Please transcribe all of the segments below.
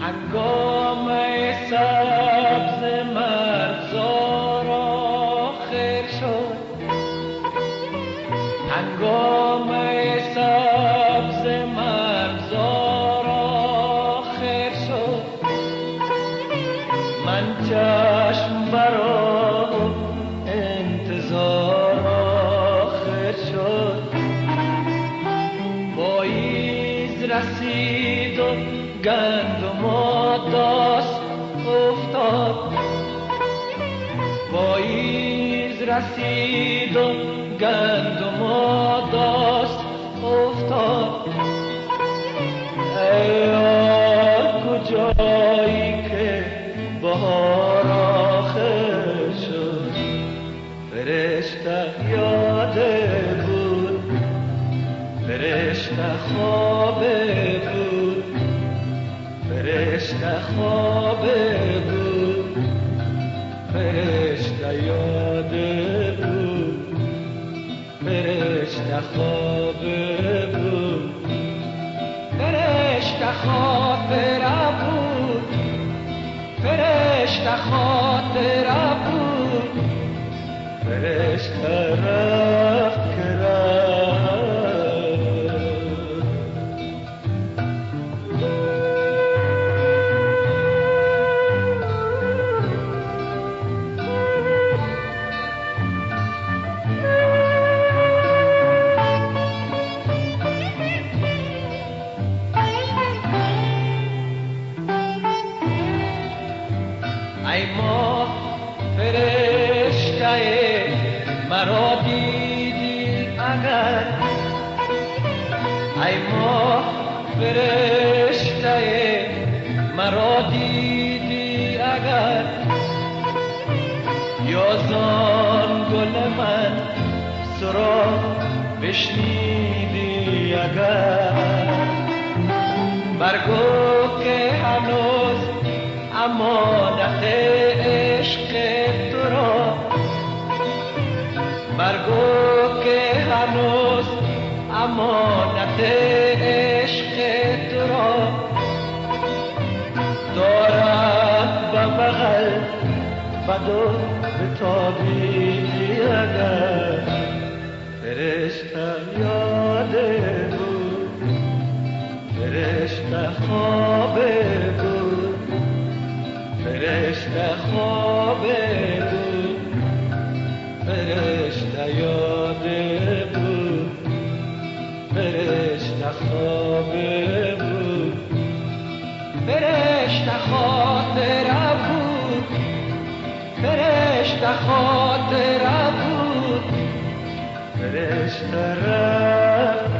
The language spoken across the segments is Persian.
هنگام سبز مرغزار آخر شد، هنگام سبز مرغزار آخر شد. من چشم برای انتظار آخر شد. پاییز رسید و گندم و داست افتاد. پاییز رسید و گندم و داست افتاد. ای یار کجایی که بهار آخر شد؟ فرشته یاده بود، فرشته خوابه بود، فرشته خوابه بود، فرشته یاده بود، فرشته خوابه بود، فرشته خاطره بود، فرشته خاطره بود، فرشته رفت که رفت. ای ماه فرشته مرا دیدی اگر، ای ماه فرشته مرا دیدی اگر، یا زان گل من سراغ بشنیدی اگر، برگو که هنوز امانت عشق تو را، برگو که هنوز امانت عشق تو را دارم به بغل بدو بتابیدی اگر، فرشته یاده بود، فرشته خوابه بود، فرشته خوابه بود، فرشته یاده بود، فرشته خوابه بود، فرشته خاطره بود، فرشته خاطره بود، فرشته رفت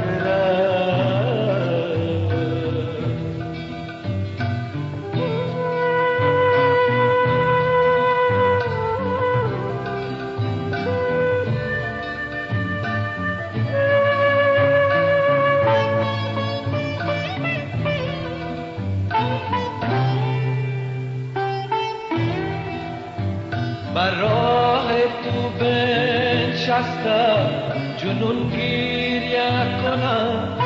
بر راه تو بنشستم جنون گریه کنم،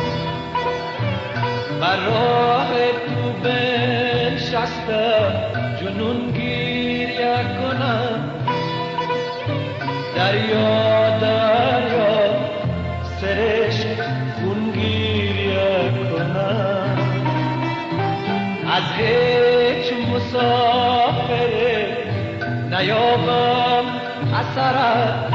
بر راه تو بنشستم جنون گریه کنم. دریا دریا سرشک خون گریه کنم، از هیچ مسافره نیابم اثرت،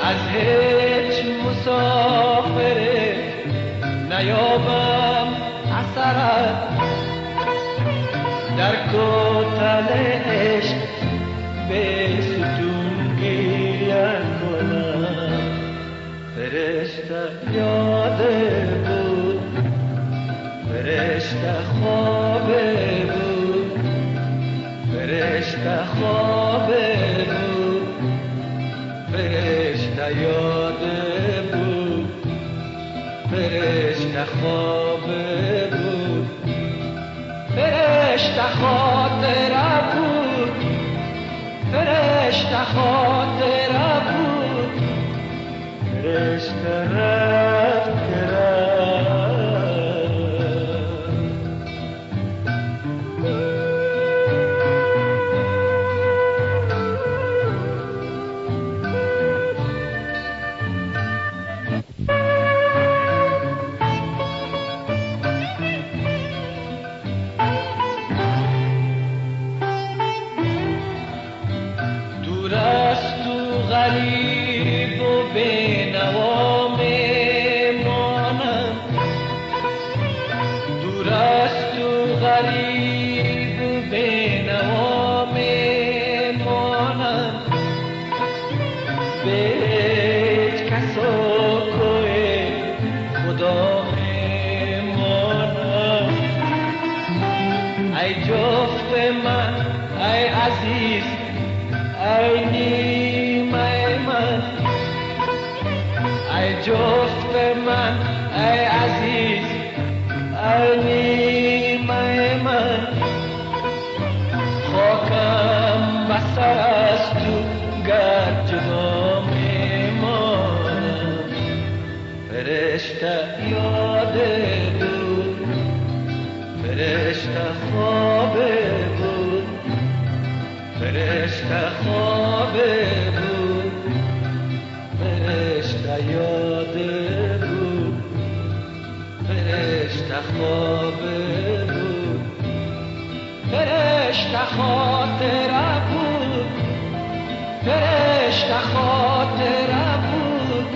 از هیچ مسافره نیابم اثرت. در کوتل عشق به ستون گریه کنم، فرشته یاده بود، فرشته خوابه بود، فرشته خوابه بود، فرشته یاده بود، فرشته خوابه بود، فرشته خاطره بود، فرشته خاطره بود، فرشته رفت که رفت. جدا میمانم. ای جفت من، ای عزیز، ای نیمه من، ای جفت من، ای عزیز، ای نیمه من. خاکم بسر از تو گر جدا میمانم. فرشته یاد بود، فرشته خواب بود، فرشته خواب بود، فرشته یاد بود، فرشته خواب بود، فرشته خاطره بود، فرشته خاطره بود،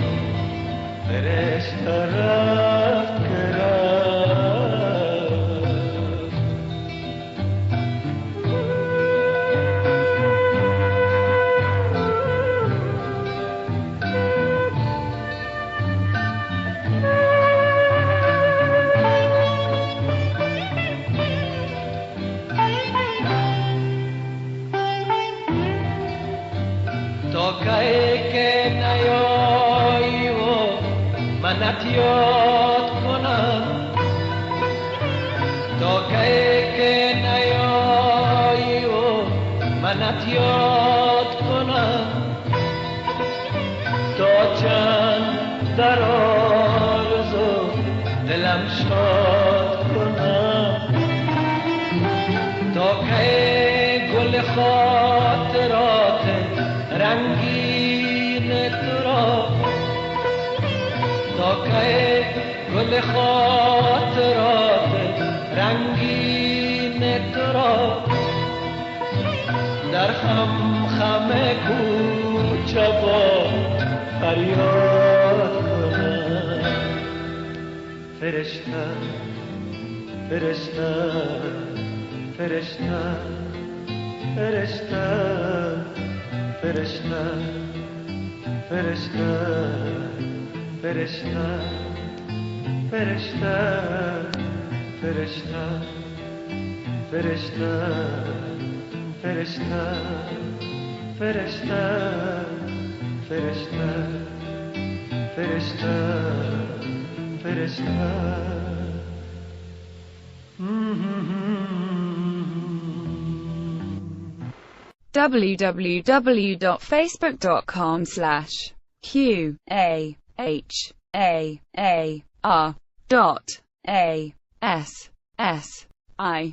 فرشته رفت که تا که نیایی و منت یاد کنم، تا که نیایی و منت یاد کنم، تا چند در آرزو دلم شاد کنم، تا که گل خاطرات رنگین تو را، تا که گل خاطرات رنگین تو را در خم کوچه با فریاد کنم. فرشته فرشته فرشته فرشته فرشته فرشته فرشته فرشته فرشته فرشته فرشته فرشته فرشته فرشته فرشته. www.facebook.com/QAHAAR.ASSI